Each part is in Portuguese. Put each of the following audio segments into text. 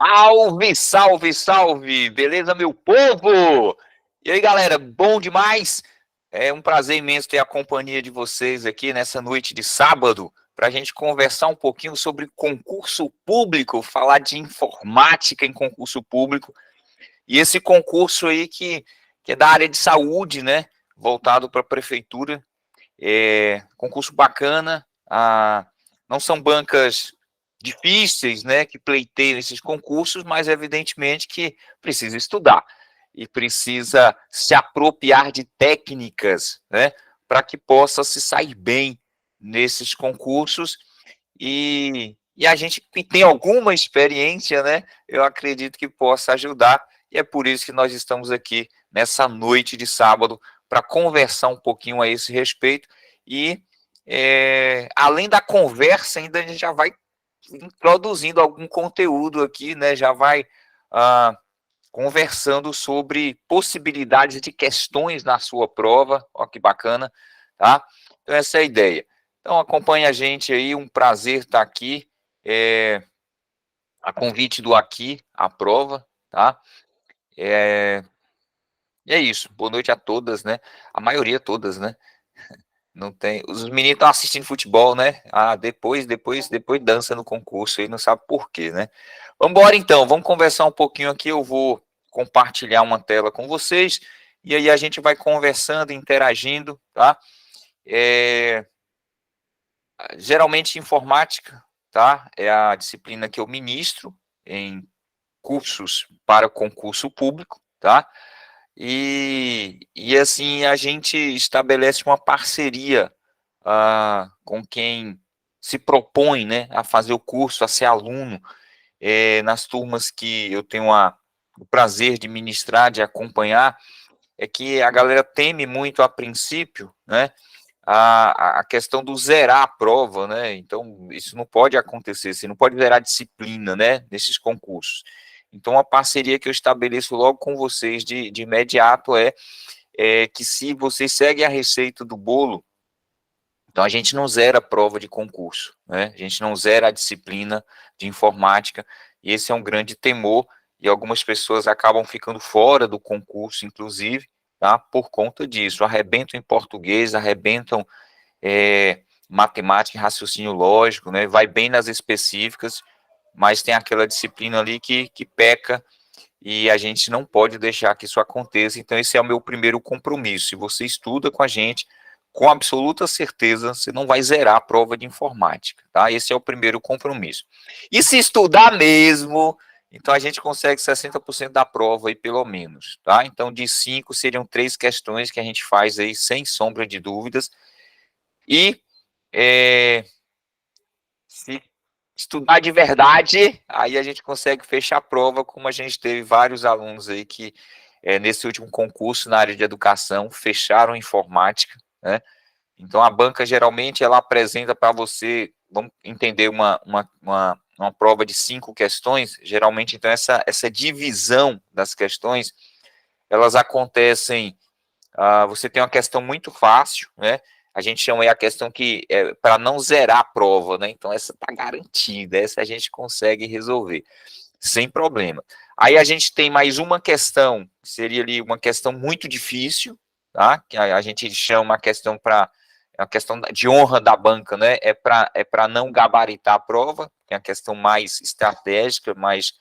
Salve, salve, salve! Beleza, meu povo? E aí, galera, bom demais? É um prazer imenso ter a companhia de vocês aqui nessa noite de sábado para a gente conversar um pouquinho sobre concurso público, falar de informática em concurso público e esse concurso aí que é da área de saúde, né? Voltado para a prefeitura. Concurso bacana, não são bancas difíceis, né, que pleiteiam esses concursos, mas evidentemente que precisa estudar e precisa se apropriar de técnicas, né, para que possa se sair bem nesses concursos e a gente que tem alguma experiência, né, eu acredito que possa ajudar e é por isso que nós estamos aqui nessa noite de sábado para conversar um pouquinho a esse respeito e além da conversa, ainda a gente já vai introduzindo algum conteúdo aqui, né? Já vai conversando sobre possibilidades de questões na sua prova. Ó, que bacana, tá? Então, essa é a ideia. Então, acompanhe a gente aí, um prazer estar aqui. A convite do Aqui, a prova, tá? E é isso. Boa noite a todas, né? A maioria todas, né? Não tem. Os meninos estão assistindo futebol, né? Depois dança no concurso aí, não sabe por quê, né? Vamos embora então, vamos conversar um pouquinho aqui. Eu vou compartilhar uma tela com vocês e aí a gente vai conversando, interagindo, tá? É, Geralmente informática, tá? É a disciplina que eu ministro em cursos para concurso público, tá? E assim a gente estabelece uma parceria com quem se propõe, né, a fazer o curso, a ser aluno, nas turmas que eu tenho o prazer de ministrar, de acompanhar, é que a galera teme muito a princípio, né, a questão do zerar a prova, né, então isso não pode acontecer, você não pode zerar a disciplina, né, nesses concursos. Então a parceria que eu estabeleço logo com vocês de imediato é que se vocês seguem a receita do bolo, então a gente não zera a prova de concurso, né? A gente não zera a disciplina de informática, e esse é um grande temor, e algumas pessoas acabam ficando fora do concurso, inclusive, tá? Por conta disso, arrebentam em português, arrebentam matemática e raciocínio lógico, né? Vai bem nas específicas, mas tem aquela disciplina ali que peca, e a gente não pode deixar que isso aconteça. Então, esse é o meu primeiro compromisso. Se você estuda com a gente, com absoluta certeza, você não vai zerar a prova de informática, tá? Esse é o primeiro compromisso. E se estudar mesmo, então a gente consegue 60% da prova aí, pelo menos, tá? Então, de 5 seriam 3 questões que a gente faz aí, sem sombra de dúvidas. E se estudar de verdade, aí a gente consegue fechar a prova, como a gente teve vários alunos aí que, nesse último concurso na área de educação, fecharam informática, né? Então, a banca, geralmente, ela apresenta para você, vamos entender, uma prova de 5 questões, geralmente, então, essa divisão das questões, elas acontecem, você tem uma questão muito fácil, né? A gente chama aí a questão que é para não zerar a prova, né? Então, essa está garantida, essa a gente consegue resolver, sem problema. Aí a gente tem mais uma questão, seria ali uma questão muito difícil, tá? Que a gente chama a questão para é uma questão de honra da banca, né? É para não gabaritar a prova, que é a questão mais estratégica, mais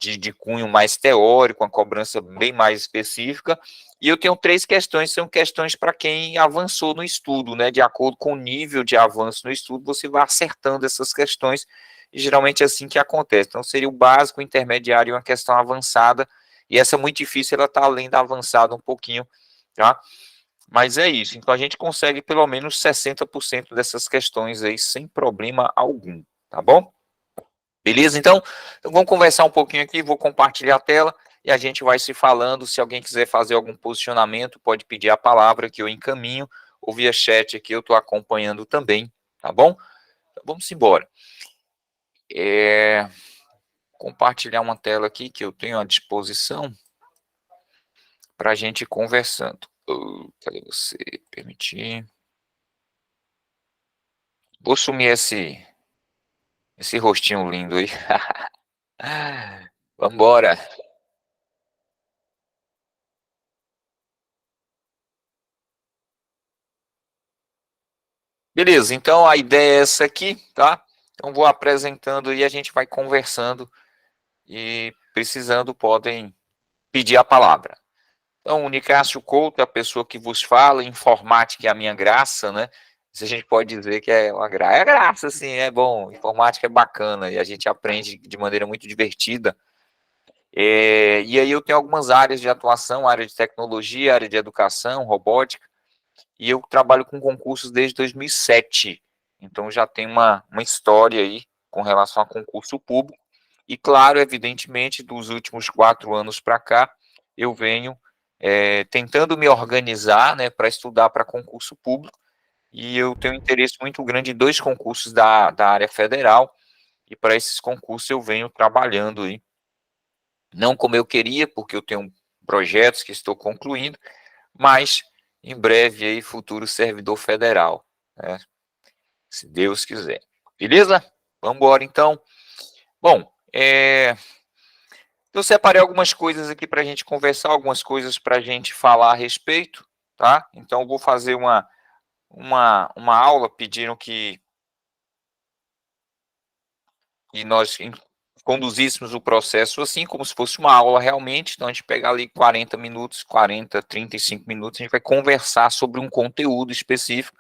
de cunho mais teórico, uma cobrança bem mais específica. E eu tenho 3 questões, são questões para quem avançou no estudo, né? De acordo com o nível de avanço no estudo, você vai acertando essas questões, e geralmente é assim que acontece. Então, seria o básico, o intermediário e uma questão avançada, e essa é muito difícil, ela está além da avançada um pouquinho, tá? Mas é isso, então a gente consegue pelo menos 60% dessas questões aí sem problema algum, tá bom? Beleza? Então vamos conversar um pouquinho aqui, vou compartilhar a tela e a gente vai se falando. Se alguém quiser fazer algum posicionamento, pode pedir a palavra que eu encaminho, ou via chat aqui, eu estou acompanhando também, tá bom? Então, vamos embora. Compartilhar uma tela aqui que eu tenho à disposição para a gente ir conversando. Cadê você? Permitir. Vou sumir esse rostinho lindo aí. Vamos embora. Beleza, então a ideia é essa aqui, tá? Então vou apresentando e a gente vai conversando e precisando podem pedir a palavra. Então, o Nicásio Couto é a pessoa que vos fala, informática é a minha graça, né? Se a gente pode dizer que é uma graça, é graça, sim, é bom, informática é bacana e a gente aprende de maneira muito divertida. E aí eu tenho algumas áreas de atuação, área de tecnologia, área de educação, robótica, e eu trabalho com concursos desde 2007, então já tem uma história aí com relação a concurso público, e claro, evidentemente, dos últimos 4 anos para cá, eu venho tentando me organizar, né, para estudar para concurso público, e eu tenho um interesse muito grande em 2 concursos da área federal, e para esses concursos eu venho trabalhando aí, não como eu queria, porque eu tenho projetos que estou concluindo, mas em breve aí, futuro servidor federal, né? Se Deus quiser. Beleza? Vamos embora então. Bom, eu separei algumas coisas aqui para a gente conversar, algumas coisas para a gente falar a respeito, tá? Então, eu vou fazer uma aula pedindo que nós conduzíssemos o processo assim, como se fosse uma aula realmente. Então, a gente pega ali 40 minutos, 40, 35 minutos, a gente vai conversar sobre um conteúdo específico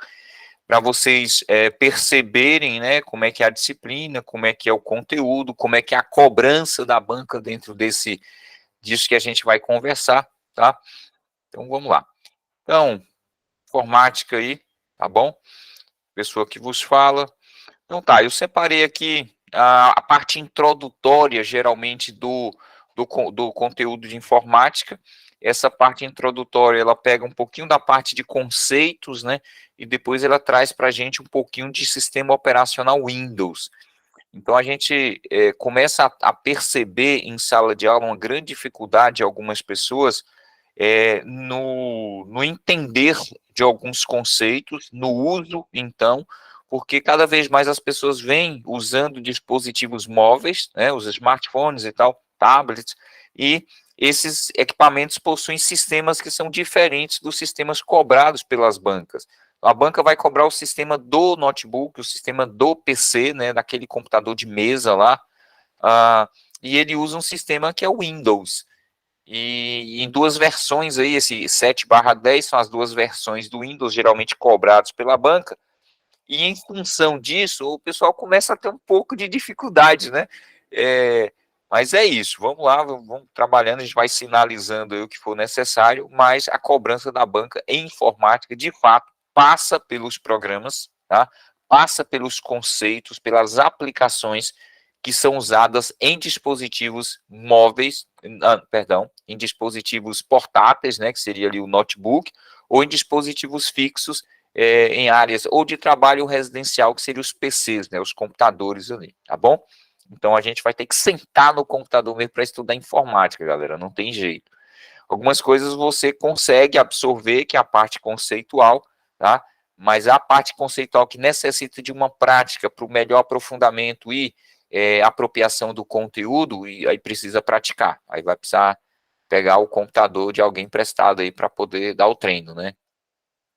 para vocês perceberem, né, como é que é a disciplina, como é que é o conteúdo, como é que é a cobrança da banca dentro disso que a gente vai conversar, tá? Então, vamos lá. Então, informática aí, tá bom? Pessoa que vos fala. Então tá, eu separei aqui a parte introdutória, geralmente, do conteúdo de informática. Essa parte introdutória, ela pega um pouquinho da parte de conceitos, né? E depois ela traz para a gente um pouquinho de sistema operacional Windows. Então a gente começa a perceber em sala de aula uma grande dificuldade de algumas pessoas no entender de alguns conceitos, no uso, então, porque cada vez mais as pessoas vêm usando dispositivos móveis, né, os smartphones e tal, tablets, e esses equipamentos possuem sistemas que são diferentes dos sistemas cobrados pelas bancas. A banca vai cobrar o sistema do notebook, o sistema do PC, né, daquele computador de mesa lá, e ele usa um sistema que é o Windows. E em 2 versões aí, esse 7/10 são as 2 versões do Windows, geralmente cobrados pela banca, e em função disso, o pessoal começa a ter um pouco de dificuldade, né? Mas é isso, vamos lá, vamos trabalhando, a gente vai sinalizando aí o que for necessário, mas a cobrança da banca em informática, de fato, passa pelos programas, tá? Passa pelos conceitos, pelas aplicações que são usadas em dispositivos móveis, perdão, em dispositivos portáteis, né, que seria ali o notebook, ou em dispositivos fixos, em áreas ou de trabalho residencial, que seriam os PCs, né, os computadores ali, tá bom? Então a gente vai ter que sentar no computador mesmo para estudar informática, galera, não tem jeito. Algumas coisas você consegue absorver, que é a parte conceitual, tá? Mas a parte conceitual que necessita de uma prática para o melhor aprofundamento e apropriação do conteúdo, e aí precisa praticar. Aí vai precisar pegar o computador de alguém emprestado aí para poder dar o treino, né?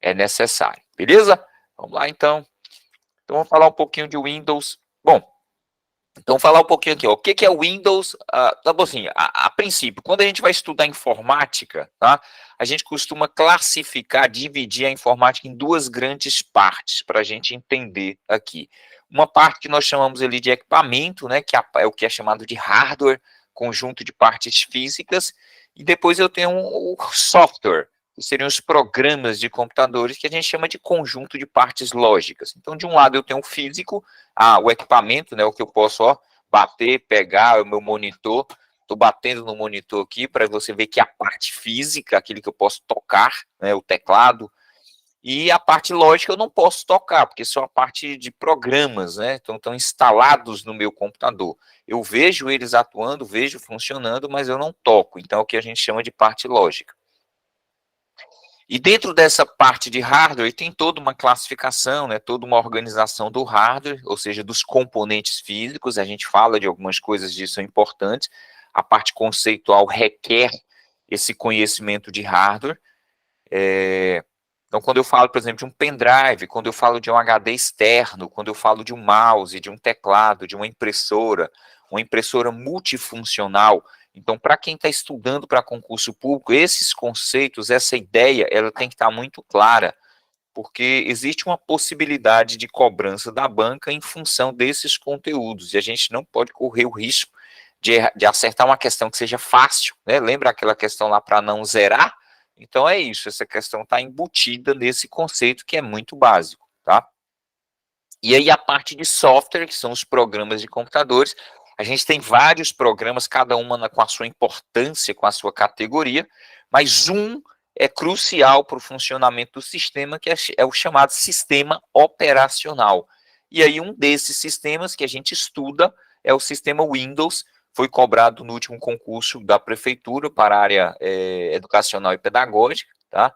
É necessário. Beleza? Vamos lá, então. Então, vamos falar um pouquinho de Windows. Bom, então, falar um pouquinho aqui, ó, o que que é o Windows? Tá bom, assim, a princípio, quando a gente vai estudar informática, tá, a gente costuma classificar, dividir a informática em 2 grandes partes, para a gente entender aqui. Uma parte que nós chamamos ali de equipamento, né, que é o que é chamado de hardware, conjunto de partes físicas, e depois eu tenho o software, que seriam os programas de computadores, que a gente chama de conjunto de partes lógicas. Então, de um lado eu tenho o físico, o equipamento, né, o que eu posso, ó, bater, pegar o meu monitor, estou batendo no monitor aqui para você ver que a parte física, aquele que eu posso tocar, né, o teclado, e a parte lógica eu não posso tocar, porque são a parte de programas, né, então estão instalados no meu computador. Eu vejo eles atuando, vejo funcionando, mas eu não toco, então é o que a gente chama de parte lógica. E dentro dessa parte de hardware tem toda uma classificação, né, toda uma organização do hardware, ou seja, dos componentes físicos, a gente fala de algumas coisas disso importantes. a parte conceitual requer esse conhecimento de hardware. Então, quando eu falo, por exemplo, de um pendrive, quando eu falo de um HD externo, quando eu falo de um mouse, de um teclado, de uma impressora multifuncional, então, para quem está estudando para concurso público, esses conceitos, essa ideia, ela tem que estar muito clara, porque existe uma possibilidade de cobrança da banca em função desses conteúdos, e a gente não pode correr o risco de acertar uma questão que seja fácil, né? Lembra aquela questão lá para não zerar? Então é isso, essa questão está embutida nesse conceito que é muito básico, tá? E aí a parte de software, que são os programas de computadores, a gente tem vários programas, cada uma com a sua importância, com a sua categoria, mas um é crucial para o funcionamento do sistema, que é o chamado sistema operacional. E aí um desses sistemas que a gente estuda é o sistema Windows, foi cobrado no último concurso da prefeitura para a área educacional e pedagógica, tá?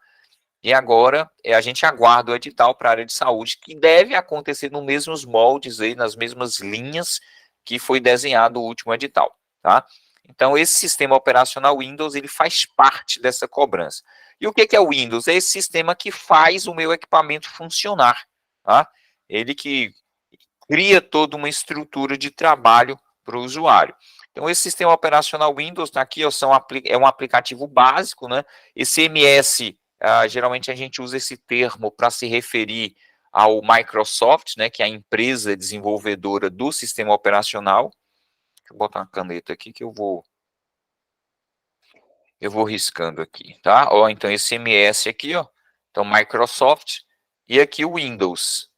E agora a gente aguarda o edital para a área de saúde, que deve acontecer nos mesmos moldes, aí, nas mesmas linhas que foi desenhado o último edital, tá? Então, esse sistema operacional Windows, ele faz parte dessa cobrança. E o que é o Windows? É esse sistema que faz o meu equipamento funcionar, tá? Ele que cria toda uma estrutura de trabalho para o usuário. Então, esse sistema operacional Windows está aqui, é um aplicativo básico, né? Esse MS, geralmente a gente usa esse termo para se referir ao Microsoft, né, que é a empresa desenvolvedora do sistema operacional. Deixa eu botar uma caneta aqui que eu vou riscando aqui, tá? Ó, então esse MS aqui, ó, então Microsoft, e aqui o Windows.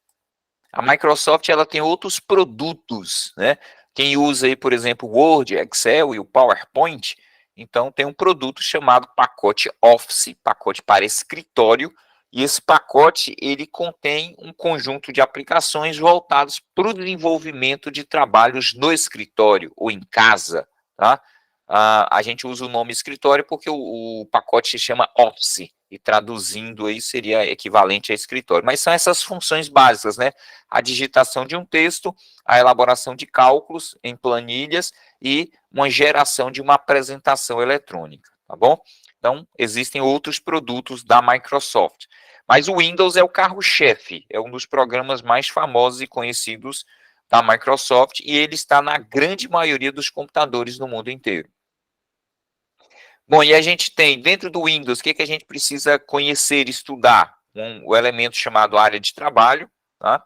A Microsoft, ela tem outros produtos, né? Quem usa aí, por exemplo, o Word, Excel e o PowerPoint, então tem um produto chamado pacote Office, pacote para escritório, e esse pacote, ele contém um conjunto de aplicações voltados para o desenvolvimento de trabalhos no escritório ou em casa, tá? A gente usa o nome escritório porque o pacote se chama Office, e traduzindo aí seria equivalente a escritório. Mas são essas funções básicas, né? A digitação de um texto, a elaboração de cálculos em planilhas e uma geração de uma apresentação eletrônica, tá bom? Então, existem outros produtos da Microsoft. Mas o Windows é o carro-chefe, é um dos programas mais famosos e conhecidos da Microsoft, e ele está na grande maioria dos computadores no mundo inteiro. Bom, e a gente tem, dentro do Windows, o que a gente precisa conhecer, estudar? O elemento chamado área de trabalho, tá?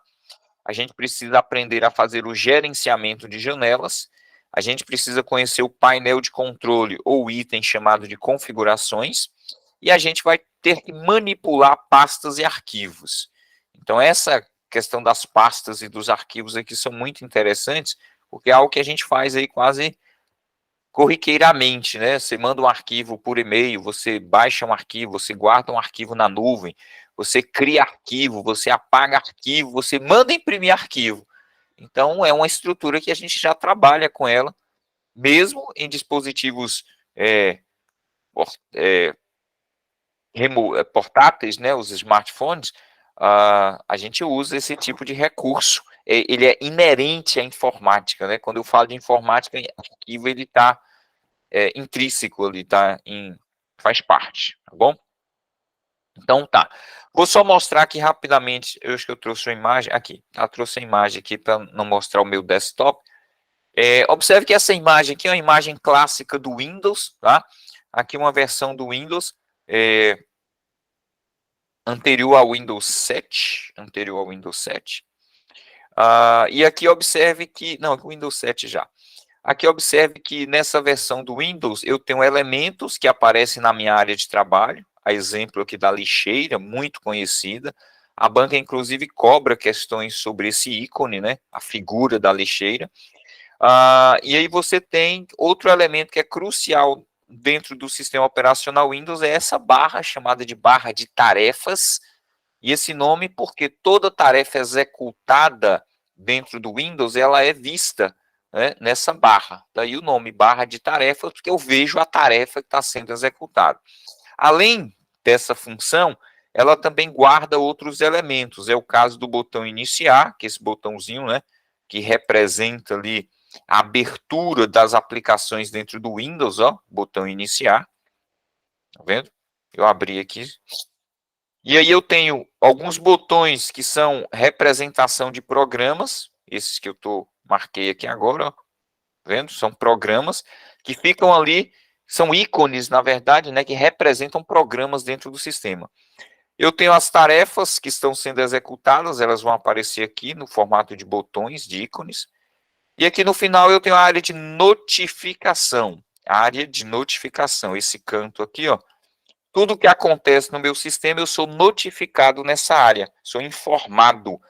A gente precisa aprender a fazer o gerenciamento de janelas, a gente precisa conhecer o painel de controle ou item chamado de configurações, e a gente vai ter que manipular pastas e arquivos. Então, essa questão das pastas e dos arquivos aqui são muito interessantes, porque é algo que a gente faz aí quase corriqueiramente, né? Você manda um arquivo por e-mail, você baixa um arquivo, você guarda um arquivo na nuvem, você cria arquivo, você apaga arquivo, você manda imprimir arquivo. Então, é uma estrutura que a gente já trabalha com ela, mesmo em dispositivos portáteis, né, os smartphones, a gente usa esse tipo de recurso. Ele é inerente à informática, né? Quando eu falo de informática, arquivo ele está intrínseco ali, faz parte, tá bom? Então tá. Vou só mostrar aqui rapidamente, eu acho que eu trouxe uma imagem aqui, trouxe a imagem aqui para não mostrar o meu desktop. Observe que essa imagem aqui é uma imagem clássica do Windows, tá? Aqui uma versão do Windows, anterior ao Windows 7, e aqui observe que, não, o Windows 7 já. Aqui observe que nessa versão do Windows eu tenho elementos que aparecem na minha área de trabalho, a exemplo aqui da lixeira, muito conhecida. A banca, inclusive, cobra questões sobre esse ícone, né, a figura da lixeira. E aí você tem outro elemento que é crucial dentro do sistema operacional Windows, é essa barra chamada de barra de tarefas, e esse nome porque toda tarefa executada dentro do Windows, ela é vista, né, nessa barra. Daí o nome barra de tarefas, porque eu vejo a tarefa que está sendo executada. Além dessa função, ela também guarda outros elementos. É o caso do botão iniciar, que é esse botãozinho, né, que representa ali a abertura das aplicações dentro do Windows, ó, botão iniciar, tá vendo? Eu abri aqui. E aí eu tenho alguns botões que são representação de programas, esses que eu marquei aqui agora, ó, tá vendo? São programas que ficam ali, são ícones, na verdade, né, que representam programas dentro do sistema. Eu tenho as tarefas que estão sendo executadas, elas vão aparecer aqui no formato de botões, de ícones. E aqui no final eu tenho a área de notificação, esse canto aqui, ó. Tudo que acontece no meu sistema, eu sou notificado nessa área, sou informado.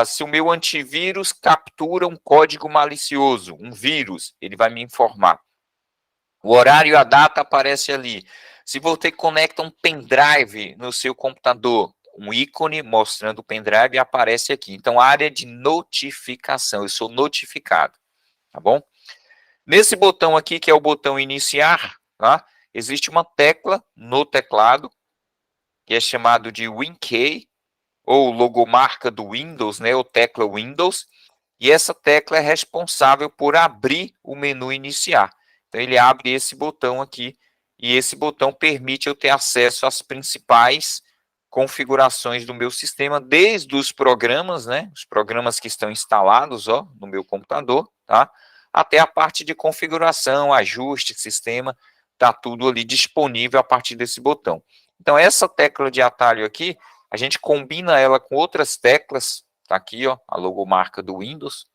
Se o meu antivírus captura um código malicioso, um vírus, ele vai me informar. O horário e a data aparece ali. Se você conecta um pendrive no seu computador, um ícone mostrando o pendrive aparece aqui. Então, área de notificação, eu sou notificado, tá bom? Nesse botão aqui, que é o botão iniciar, tá? Existe uma tecla no teclado, que é chamado de WinKey, ou logomarca do Windows, né, ou tecla Windows, e essa tecla é responsável por abrir o menu iniciar. Então, ele abre esse botão aqui, e esse botão permite eu ter acesso às principais configurações do meu sistema, desde os programas, né, os programas que estão instalados, ó, no meu computador, tá, até a parte de configuração, ajuste, sistema, tá tudo ali disponível a partir desse botão. Então, essa tecla de atalho aqui, a gente combina ela com outras teclas, tá aqui, ó, a logomarca do Windows,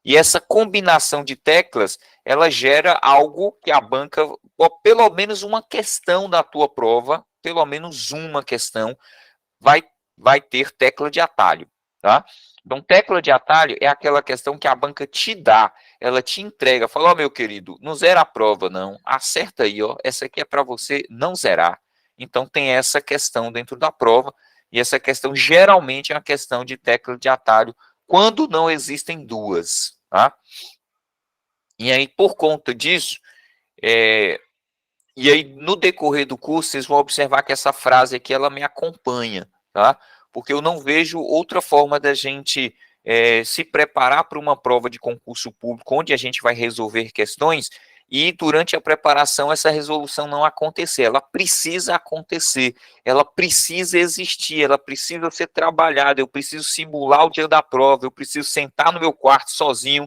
e essa combinação de teclas, ela gera algo que a banca, ou pelo menos uma questão da tua prova, pelo menos uma questão, vai ter tecla de atalho, tá? Então, tecla de atalho é aquela questão que a banca te dá, ela te entrega, fala, ó, meu querido, não zera a prova, não, acerta aí, ó, essa aqui é para você não zerar. Então, tem essa questão dentro da prova, e essa questão geralmente é uma questão de tecla de atalho, quando não existem duas, tá? E aí, por conta disso, e aí no decorrer do curso, vocês vão observar que essa frase aqui, ela me acompanha, tá? Porque eu não vejo outra forma da gente se preparar para uma prova de concurso público, onde a gente vai resolver questões, e durante a preparação essa resolução não acontecer, ela precisa acontecer, ela precisa existir, ela precisa ser trabalhada, eu preciso simular o dia da prova, eu preciso sentar no meu quarto sozinho,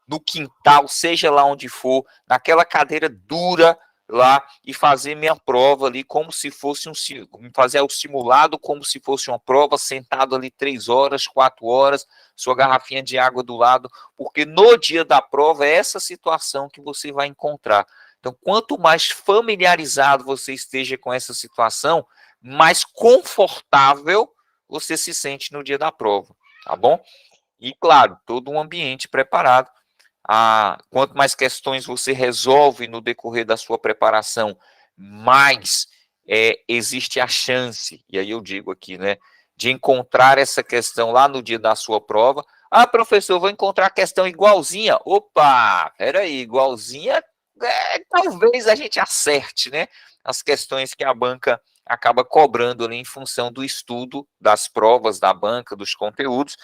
no quintal, seja lá onde for, naquela cadeira dura lá e fazer minha prova ali como se fosse fazer o simulado como se fosse uma prova, sentado ali 3 horas, 4 horas, sua garrafinha de água do lado, porque no dia da prova é essa situação que você vai encontrar. Então, quanto mais familiarizado você esteja com essa situação, mais confortável você se sente no dia da prova, tá bom? E, claro, todo um ambiente preparado. Quanto mais questões você resolve no decorrer da sua preparação, mais existe a chance, e aí eu digo aqui, né, de encontrar essa questão lá no dia da sua prova. Ah, professor, vou encontrar a questão igualzinha. Opa, peraí, igualzinha, talvez a gente acerte, né, as questões que a banca acaba cobrando ali em função do estudo das provas da banca, dos conteúdos,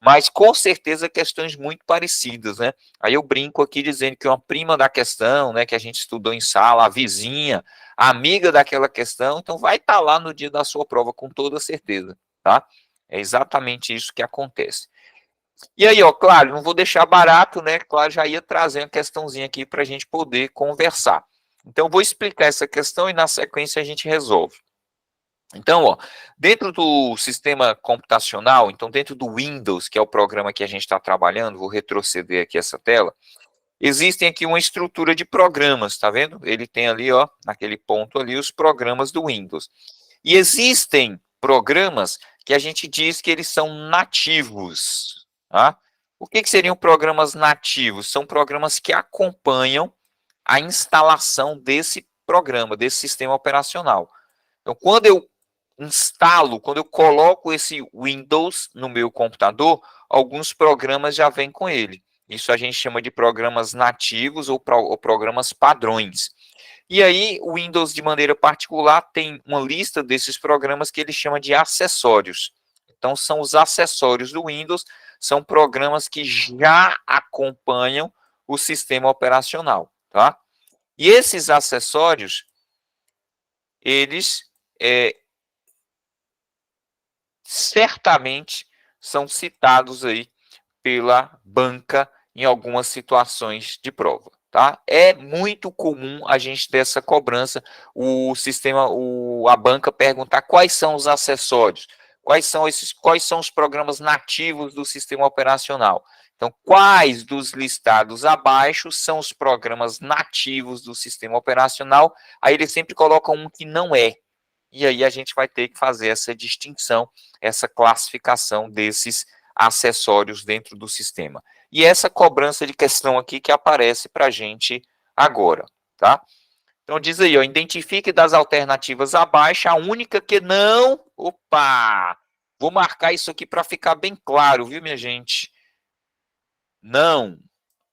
mas com certeza questões muito parecidas, né? Aí eu brinco aqui dizendo que uma prima da questão, né, que a gente estudou em sala, a vizinha, a amiga daquela questão, então vai estar lá no dia da sua prova com toda certeza, tá? É exatamente isso que acontece. E aí, ó, claro, não vou deixar barato, né? Claro, já ia trazer uma questãozinha aqui para a gente poder conversar. Então, eu vou explicar essa questão e na sequência a gente resolve. Então, ó, dentro do sistema computacional, então dentro do Windows, que é o programa que a gente está trabalhando, vou retroceder aqui essa tela, existem aqui uma estrutura de programas, tá vendo? Ele tem ali, ó, naquele ponto ali, os programas do Windows. E existem programas que a gente diz que eles são nativos, tá? O que seriam programas nativos? São programas que acompanham a instalação desse programa, desse sistema operacional. Então, quando eu instalo, quando eu coloco esse Windows no meu computador, alguns programas já vêm com ele. Isso a gente chama de programas nativos ou programas padrões. E aí, o Windows, de maneira particular, tem uma lista desses programas que ele chama de acessórios. Então, são os acessórios do Windows, são programas que já acompanham o sistema operacional, tá? E esses acessórios, eles certamente são citados aí pela banca em algumas situações de prova, tá? É muito comum a gente ter essa cobrança, a banca perguntar quais são os acessórios, quais são os programas nativos do sistema operacional. Então, quais dos listados abaixo são os programas nativos do sistema operacional? Aí eles sempre colocam um que não é. E aí a gente vai ter que fazer essa distinção, essa classificação desses acessórios dentro do sistema. E essa cobrança de questão aqui que aparece para a gente agora, tá? Então diz aí, ó, identifique das alternativas abaixo a única que não... Opa! Vou marcar isso aqui para ficar bem claro, viu, minha gente? Não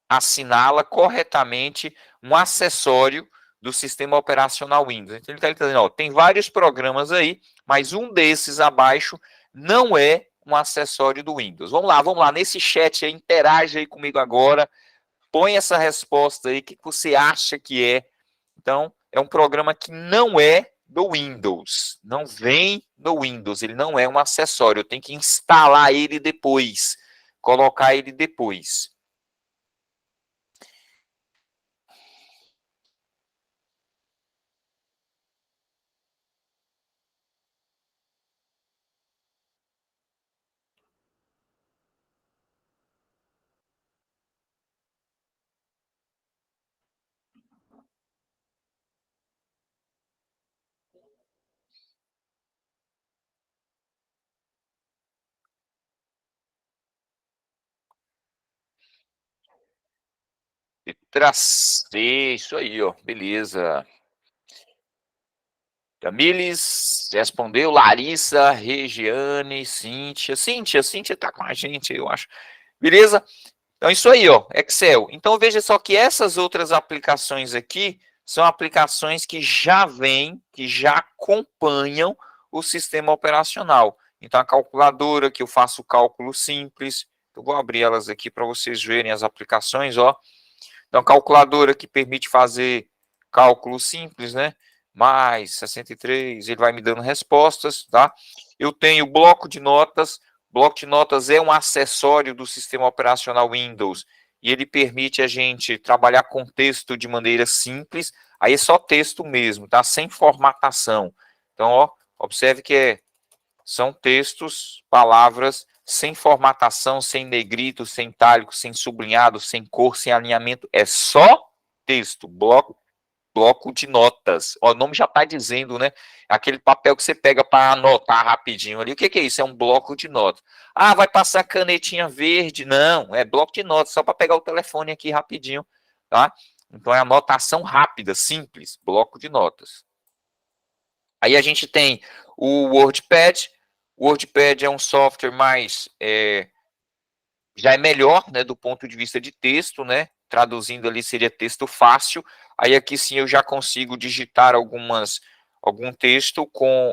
assinala corretamente um acessório do sistema operacional Windows. Então, ele está dizendo, ó, tem vários programas aí, mas um desses abaixo não é um acessório do Windows. Vamos lá, nesse chat aí, interage aí comigo agora, põe essa resposta aí, o que você acha que é. Então, é um programa que não é do Windows, não vem do Windows, ele não é um acessório, eu tenho que instalar ele depois, colocar ele depois. Tracei, isso aí, ó, beleza. Tamiles respondeu, Larissa, Regiane, Cíntia tá com a gente, eu acho. Beleza? Então, isso aí, ó, Excel. Então, veja só que essas outras aplicações aqui são aplicações que já vêm, que já acompanham o sistema operacional. Então, a calculadora, que eu faço cálculo simples, eu vou abrir elas aqui para vocês verem as aplicações, ó. Então, calculadora que permite fazer cálculo simples, né? Mais 63, ele vai me dando respostas, tá? Eu tenho bloco de notas. Bloco de notas é um acessório do sistema operacional Windows e ele permite a gente trabalhar com texto de maneira simples. Aí é só texto mesmo, tá? Sem formatação. Então, ó, observe que são textos, palavras sem formatação, sem negrito, sem itálico, sem sublinhado, sem cor, sem alinhamento. É só texto, bloco de notas. Ó, o nome já está dizendo, né? Aquele papel que você pega para anotar rapidinho ali. O que é isso? É um bloco de notas. Ah, vai passar canetinha verde? Não, é bloco de notas, só para pegar o telefone aqui rapidinho, tá? Então é anotação rápida, simples, bloco de notas. Aí a gente tem o WordPad. O WordPad é um software mais já é melhor, né, do ponto de vista de texto, né? Traduzindo ali seria texto fácil. Aí aqui sim eu já consigo digitar algum texto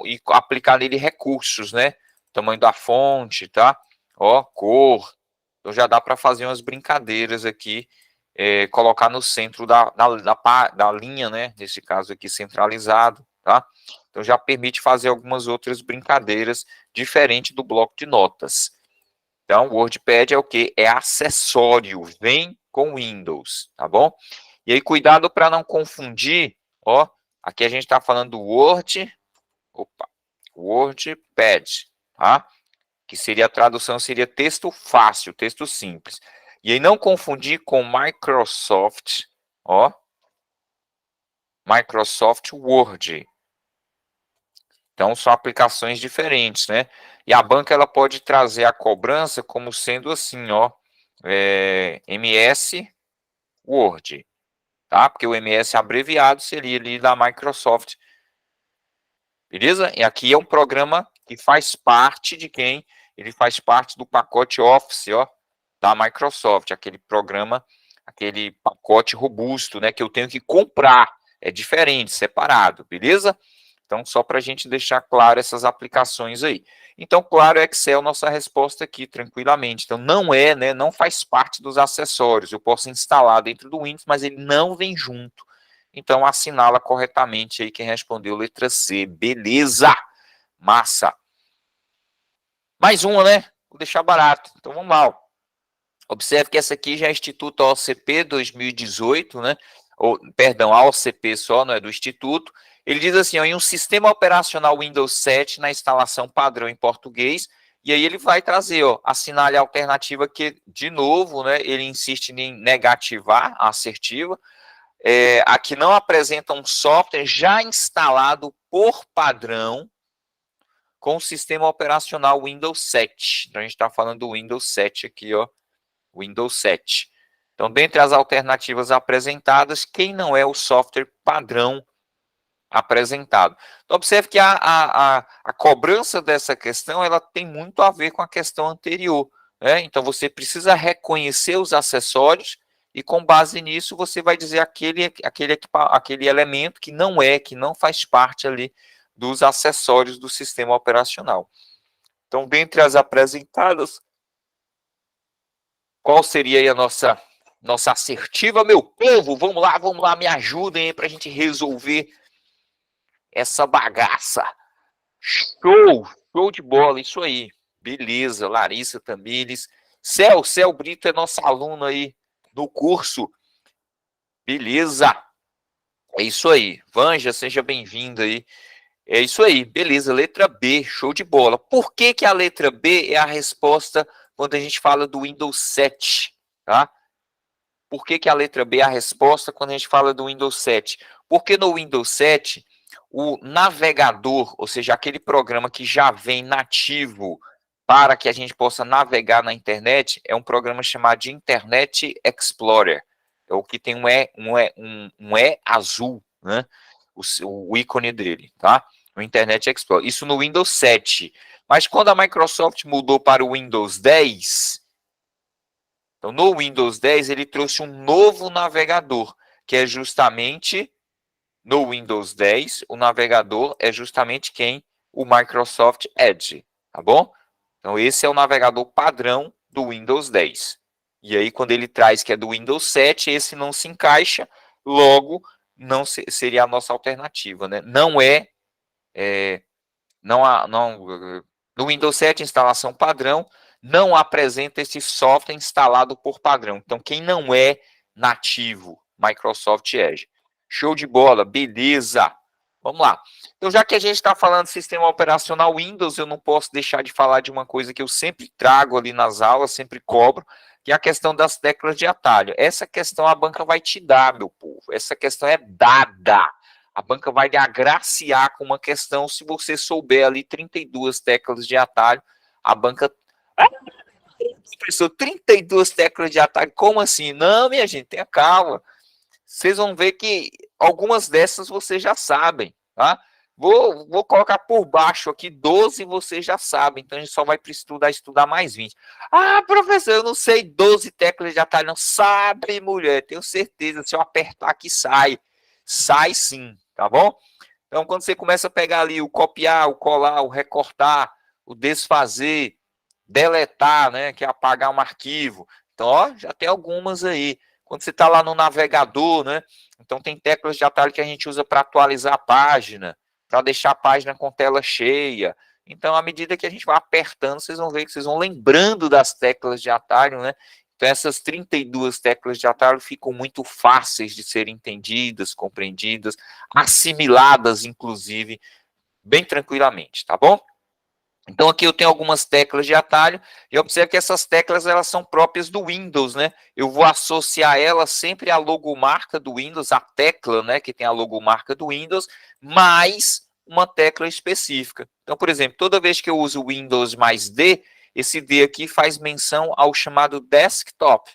e aplicar nele recursos, né? Tamanho da fonte, tá? Ó, cor. Então já dá para fazer umas brincadeiras aqui, colocar no centro da linha, né? Nesse caso aqui centralizado, tá? Então já permite fazer algumas outras brincadeiras diferente do bloco de notas. Então, o WordPad é o que? É acessório, vem com Windows, tá bom? E aí, cuidado para não confundir, ó, aqui a gente está falando do WordPad, tá? Que seria a tradução, seria texto fácil, texto simples. E aí, não confundir com Microsoft, ó, Microsoft Word. Então, são aplicações diferentes, né? E a banca, ela pode trazer a cobrança como sendo assim, ó, MS Word, tá? Porque o MS abreviado seria ali da Microsoft, beleza? E aqui é um programa que faz parte de quem? Ele faz parte do pacote Office, ó, da Microsoft, aquele programa, aquele pacote robusto, né, que eu tenho que comprar, é diferente, separado, beleza? Então, só para a gente deixar claro essas aplicações aí. Então, claro, Excel, nossa resposta aqui, tranquilamente. Então, não é, né, não faz parte dos acessórios. Eu posso instalar dentro do Windows, mas ele não vem junto. Então, assinala corretamente aí quem respondeu letra C. Beleza! Massa! Mais uma, né? Vou deixar barato. Então, vamos lá. Observe que essa aqui já é Instituto OCP 2018, né? Ou, perdão, a OCP só, não é do Instituto. Ele diz assim, ó, em um sistema operacional Windows 7 na instalação padrão em português, e aí ele vai trazer, ó, assinale a alternativa que, de novo, né, ele insiste em negativar a assertiva, a que não apresenta um software já instalado por padrão com o sistema operacional Windows 7. Então, a gente está falando do Windows 7 aqui, ó, Windows 7. Então, dentre as alternativas apresentadas, quem não é o software padrão apresentado? Então, observe que a cobrança dessa questão, ela tem muito a ver com a questão anterior, né? Então, você precisa reconhecer os acessórios e, com base nisso, você vai dizer aquele elemento que não faz parte ali dos acessórios do sistema operacional. Então, dentre as apresentadas, qual seria aí a nossa assertiva, meu povo? Vamos lá, me ajudem aí para a gente resolver essa bagaça. Show de bola, isso aí. Beleza, Larissa Tamires. Céu Brito é nosso aluno aí no curso. Beleza, é isso aí. Vanja, seja bem-vindo aí. É isso aí, beleza, letra B, show de bola. Por que que a letra B é a resposta quando a gente fala do Windows 7, tá? Por que que a letra B é a resposta quando a gente fala do Windows 7? Porque no Windows 7, o navegador, ou seja, aquele programa que já vem nativo para que a gente possa navegar na internet, é um programa chamado de Internet Explorer. É o que tem um E azul, né? O ícone dele, tá? O Internet Explorer. Isso no Windows 7. Mas quando a Microsoft mudou para o Windows 10, então, no Windows 10, ele trouxe um novo navegador, que é justamente, no Windows 10, o navegador é justamente quem? O Microsoft Edge, tá bom? Então, esse é o navegador padrão do Windows 10. E aí, quando ele traz que é do Windows 7, esse não se encaixa, logo, não seria a nossa alternativa, né? No Windows 7, instalação padrão, não apresenta esse software instalado por padrão. Então, quem não é nativo, Microsoft Edge. Show de bola, beleza. Vamos lá. Então, já que a gente está falando de sistema operacional Windows, eu não posso deixar de falar de uma coisa que eu sempre trago ali nas aulas, sempre cobro, que é a questão das teclas de atalho. Essa questão a banca vai te dar, meu povo. Essa questão é dada. A banca vai lhe agraciar com uma questão, se você souber ali 32 teclas de atalho, a banca... Professor, 32 teclas de atalho, como assim? Não, minha gente, tenha calma. Vocês vão ver que algumas dessas vocês já sabem, tá? Vou colocar por baixo aqui 12, vocês já sabem, então a gente só vai estudar mais 20. Ah, professor, eu não sei 12 teclas de atalho, não sabe, mulher, tenho certeza, se eu apertar aqui sai. Sai sim, tá bom? Então, quando você começa a pegar ali o copiar, o colar, o recortar, o desfazer, deletar, né, que é apagar um arquivo. Então, ó, já tem algumas aí. Quando você está lá no navegador, né, então tem teclas de atalho que a gente usa para atualizar a página, para deixar a página com tela cheia. Então, à medida que a gente vai apertando, vocês vão ver que vocês vão lembrando das teclas de atalho, né? Então, essas 32 teclas de atalho ficam muito fáceis de serem entendidas, compreendidas, assimiladas, inclusive, bem tranquilamente, tá bom? Então, aqui eu tenho algumas teclas de atalho, e observe que essas teclas, elas são próprias do Windows, né? Eu vou associar elas sempre à logomarca do Windows, a tecla, né, que tem a logomarca do Windows, mais uma tecla específica. Então, por exemplo, toda vez que eu uso Windows mais D, esse D aqui faz menção ao chamado desktop.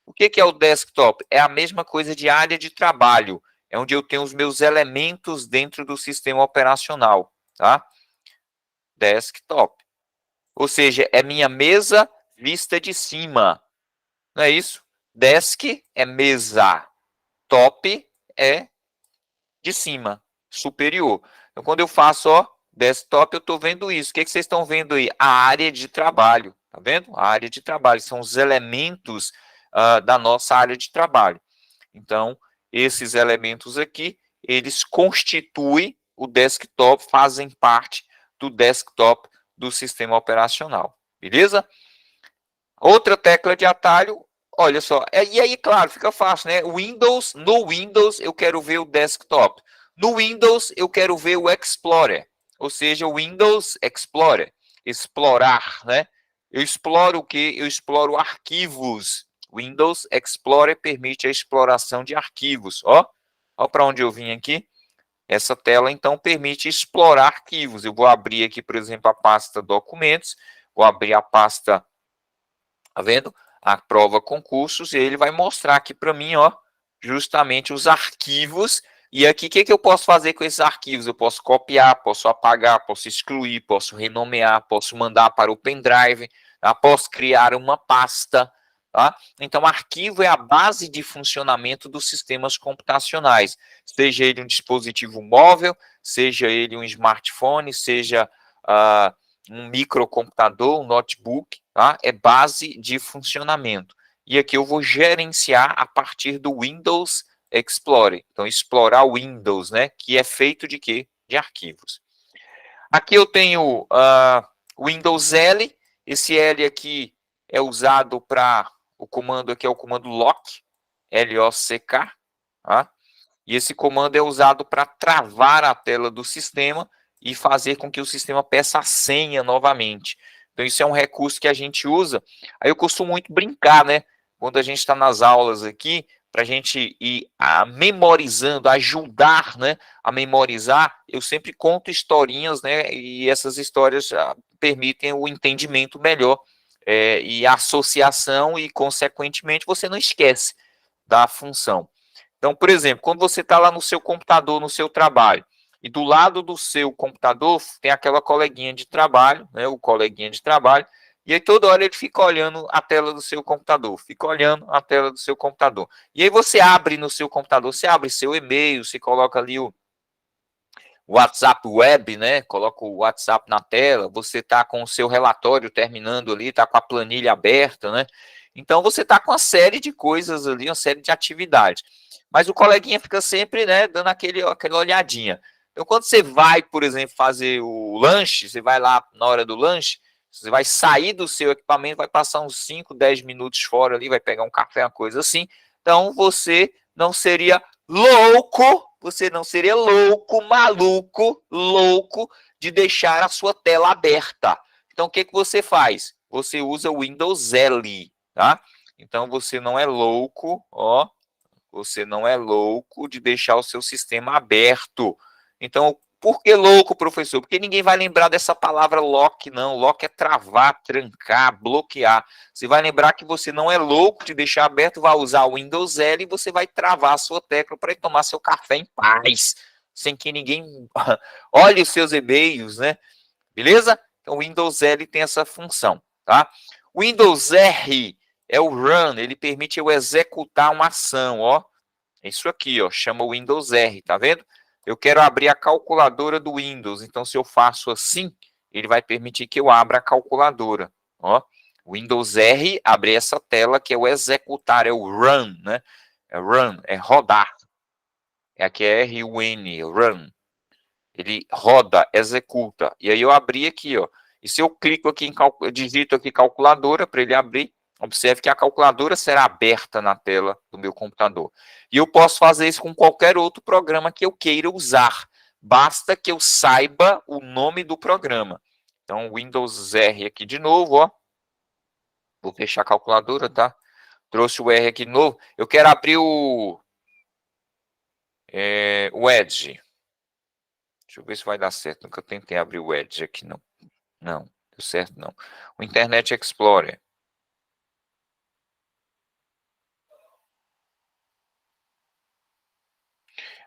O que é o desktop? É a mesma coisa de área de trabalho, é onde eu tenho os meus elementos dentro do sistema operacional, tá? Desktop. Ou seja, é minha mesa vista de cima. Não é isso? Desk é mesa. Top é de cima, superior. Então, quando eu faço, ó, desktop, eu estou vendo isso. O que vocês estão vendo aí? A área de trabalho, tá vendo? A área de trabalho, são os elementos da nossa área de trabalho. Então, esses elementos aqui, eles constituem o desktop, fazem parte do desktop do sistema operacional, beleza? Outra tecla de atalho, olha só, e aí, claro, fica fácil, né? No Windows eu quero ver o desktop. No Windows eu quero ver o Explorer, ou seja, o Windows Explorer, explorar, né? Eu exploro o quê? Eu exploro arquivos. Windows Explorer permite a exploração de arquivos, ó. Ó para onde eu vim aqui. Essa tela, então, permite explorar arquivos. Eu vou abrir aqui, por exemplo, a pasta documentos, vou abrir a pasta, tá vendo? A prova concursos, e ele vai mostrar aqui para mim, ó, justamente os arquivos. E aqui, o que eu posso fazer com esses arquivos? Eu posso copiar, posso apagar, posso excluir, posso renomear, posso mandar para o pendrive, tá? Posso criar uma pasta, tá? Então, arquivo é a base de funcionamento dos sistemas computacionais, seja ele um dispositivo móvel, seja ele um smartphone, seja um microcomputador, um notebook, tá? É base de funcionamento. E aqui eu vou gerenciar a partir do Windows Explorer. Então, explorar o Windows, né? Que é feito de quê? De arquivos. Aqui eu tenho Windows L. Esse L aqui é usado para o comando aqui, é o comando lock, L-O-C-K, tá? E esse comando é usado para travar a tela do sistema e fazer com que o sistema peça a senha novamente. Então, isso é um recurso que a gente usa. Aí eu costumo muito brincar, né? Quando a gente está nas aulas aqui, para a gente ir memorizando, ajudar, né, a memorizar, eu sempre conto historinhas, né? E essas histórias permitem o entendimento melhor e a associação, e, consequentemente, você não esquece da função. Então, por exemplo, quando você está lá no seu computador, no seu trabalho, e do lado do seu computador tem aquela coleguinha de trabalho, né, o coleguinha de trabalho, e aí toda hora ele fica olhando a tela do seu computador, fica olhando a tela do seu computador. E aí você abre no seu computador, você abre seu e-mail, você coloca ali o WhatsApp web, né? Coloca o WhatsApp na tela, você está com o seu relatório terminando ali, está com a planilha aberta, né? Então você está com uma série de coisas ali, uma série de atividades. Mas o coleguinha fica sempre, né, dando aquela olhadinha. Então, quando você vai, por exemplo, fazer o lanche, você vai lá na hora do lanche, você vai sair do seu equipamento, vai passar uns 5, 10 minutos fora ali, vai pegar um café, uma coisa assim. Então, você não seria louco, você não seria louco, maluco, louco de deixar a sua tela aberta. Então, o que você faz? Você usa o Windows L, tá? Então, você não é louco, ó, você não é louco de deixar o seu sistema aberto. Então, por que louco, professor? Porque ninguém vai lembrar dessa palavra lock, não. Lock é travar, trancar, bloquear. Você vai lembrar que você não é louco de deixar aberto, vai usar o Windows L e você vai travar a sua tecla para tomar seu café em paz, sem que ninguém olhe os seus e-mails, né? Beleza? Então, o Windows L tem essa função, tá? O Windows R é o Run, ele permite eu executar uma ação, ó. É isso aqui, ó, chama Windows R, tá vendo? Eu quero abrir a calculadora do Windows, então se eu faço assim, ele vai permitir que eu abra a calculadora, ó. Windows R abre essa tela que é o executar, é o Run, né? É Run, é rodar. É aqui é R-U-N, Run. Ele roda, executa. E aí eu abri aqui, ó. E se eu clico aqui eu digito aqui calculadora para ele abrir, observe que a calculadora será aberta na tela do meu computador. E eu posso fazer isso com qualquer outro programa que eu queira usar. Basta que eu saiba o nome do programa. Então, Windows R aqui de novo, ó. Vou fechar a calculadora, tá? Trouxe o R aqui de novo. Eu quero abrir o Edge. Deixa eu ver se vai dar certo. Nunca tentei abrir o Edge aqui, não. Não, deu certo não. O Internet Explorer.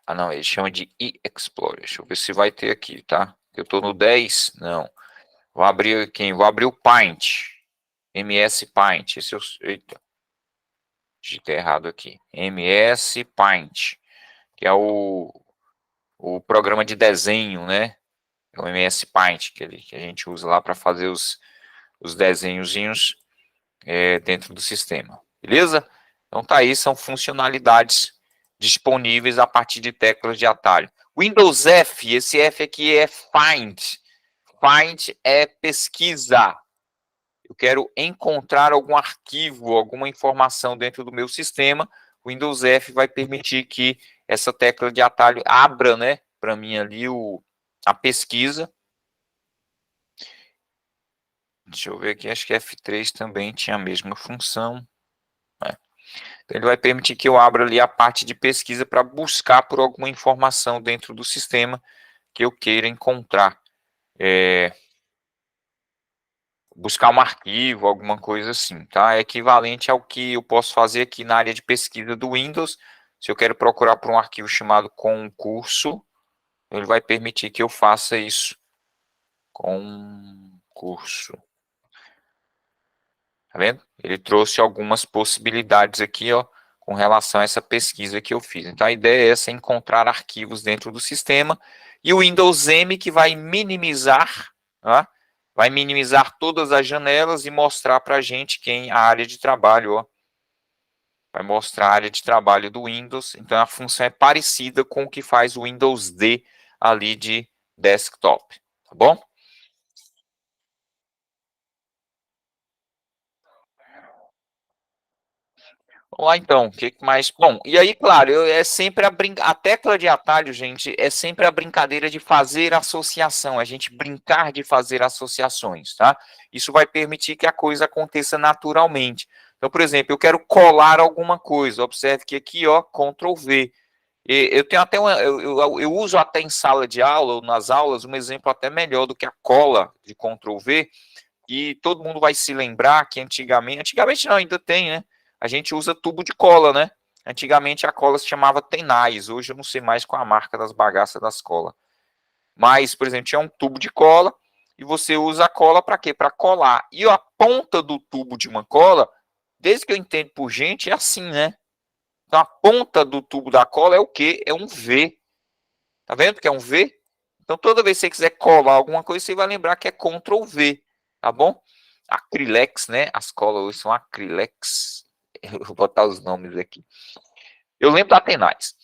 Ah, não, ele chama de e-Explorer. Deixa eu ver se vai ter aqui, tá? Eu tô no 10, não. Vou abrir quem? Vou abrir o Paint. MS Paint. Esse eu... Eita. Digitei errado aqui. MS Paint. Que é o o programa de desenho, né? É o MS Paint, que a gente usa lá para fazer os desenhozinhos dentro do sistema. Beleza? Então tá aí, são funcionalidades disponíveis a partir de teclas de atalho. Windows F, esse F aqui é Find. Find é pesquisa. Eu quero encontrar algum arquivo, alguma informação dentro do meu sistema. O Windows F vai permitir que essa tecla de atalho abra, né, para mim ali a pesquisa. Deixa eu ver aqui, acho que F3 também tinha a mesma função. Né? Então, ele vai permitir que eu abra ali a parte de pesquisa para buscar por alguma informação dentro do sistema que eu queira encontrar. Buscar um arquivo, alguma coisa assim, tá? É equivalente ao que eu posso fazer aqui na área de pesquisa do Windows. Se eu quero procurar por um arquivo chamado concurso, ele vai permitir que eu faça isso. Concurso. Tá vendo? Ele trouxe algumas possibilidades aqui, ó, com relação a essa pesquisa que eu fiz. Então, a ideia é essa, encontrar arquivos dentro do sistema. E o Windows M que vai minimizar, tá? Vai minimizar todas as janelas e mostrar para a gente a área de trabalho, ó. Vai mostrar a área de trabalho do Windows. Então, a função é parecida com o que faz o Windows D ali de desktop, tá bom? Vamos lá então, o que mais? Bom, e aí, claro, é sempre a tecla de atalho, gente, é sempre a brincadeira de fazer associação, a gente brincar de fazer associações, tá? Isso vai permitir que a coisa aconteça naturalmente. Então, por exemplo, eu quero colar alguma coisa, observe que aqui, ó, Ctrl V. Eu tenho até eu uso até em sala de aula, ou nas aulas, um exemplo até melhor do que a cola de Ctrl V, e todo mundo vai se lembrar que antigamente não, ainda tem, né? A gente usa tubo de cola, né? Antigamente a cola se chamava Tenais, hoje eu não sei mais qual a marca das bagaças das colas. Mas, por exemplo, tinha um tubo de cola e você usa a cola para quê? Para colar. E a ponta do tubo de uma cola, desde que eu entendo por gente, é assim, né? Então a ponta do tubo da cola é o quê? É um V. Tá vendo que é um V? Então toda vez que você quiser colar alguma coisa, você vai lembrar que é Ctrl V, tá bom? Acrylex, né? As colas hoje são Acrylex. Eu vou botar os nomes aqui. Eu lembro da Tenais.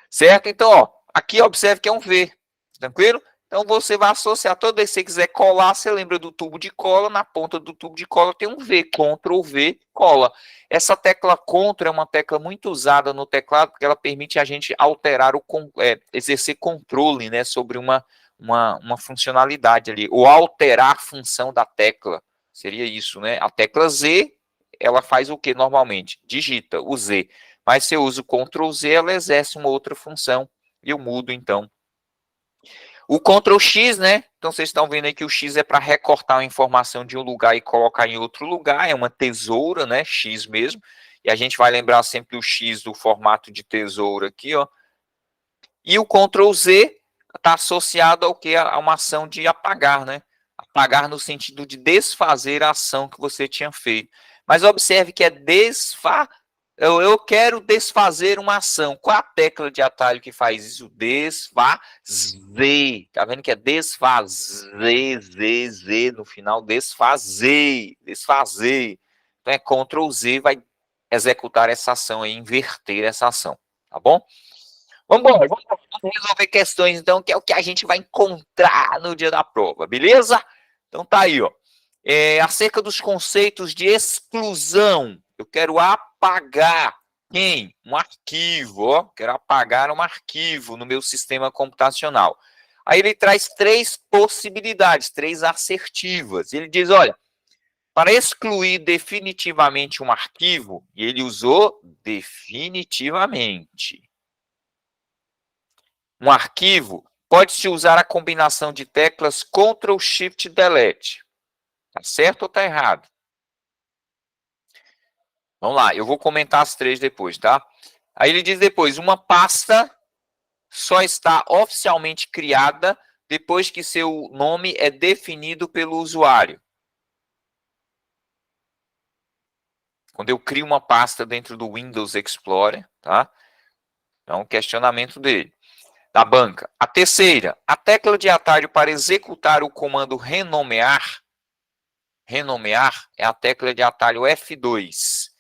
Certo? Então, ó, aqui observe que é um V. Tranquilo? Então você vai associar, toda vez que você quiser colar, você lembra do tubo de cola, na ponta do tubo de cola tem um V, Ctrl V, cola. Essa tecla Ctrl é uma tecla muito usada no teclado, porque ela permite a gente alterar, exercer controle, né, sobre uma funcionalidade ali, ou alterar a função da tecla, seria isso, né? A tecla Z, ela faz o que normalmente? Digita o Z. Mas se eu uso Ctrl Z, ela exerce uma outra função, e eu mudo, então, o Ctrl X, né? Então vocês estão vendo aí que o X é para recortar uma informação de um lugar e colocar em outro lugar, é uma tesoura, né? X mesmo. E a gente vai lembrar sempre o X do formato de tesoura aqui, ó. E o Ctrl Z está associado ao que? A uma ação de apagar, né? Apagar no sentido de desfazer a ação que você tinha feito. Mas observe que é desfazer. Eu quero desfazer uma ação. Qual a tecla de atalho que faz isso? Desfazer. Tá vendo que é desfazer, Z no final, desfazer, desfazer. Então é Ctrl Z, vai executar essa ação aí, inverter essa ação, tá bom? Vamos embora, vamos resolver questões então, que é o que a gente vai encontrar no dia da prova, beleza? Então tá aí, ó. Acerca dos conceitos de exclusão, eu quero apagar quem? Um arquivo, ó. Quero apagar um arquivo no meu sistema computacional. Aí ele traz três possibilidades, três assertivas. Ele diz, olha, para excluir definitivamente um arquivo, e ele usou definitivamente. Um arquivo, pode-se usar a combinação de teclas Ctrl Shift Delete. Tá certo ou tá errado? Vamos lá, eu vou comentar as três depois, tá? Aí ele diz depois, uma pasta só está oficialmente criada depois que seu nome é definido pelo usuário. Quando eu crio uma pasta dentro do Windows Explorer, tá? É um questionamento dele. da banca. A terceira, a tecla de atalho para executar o comando renomear é a tecla de atalho F2.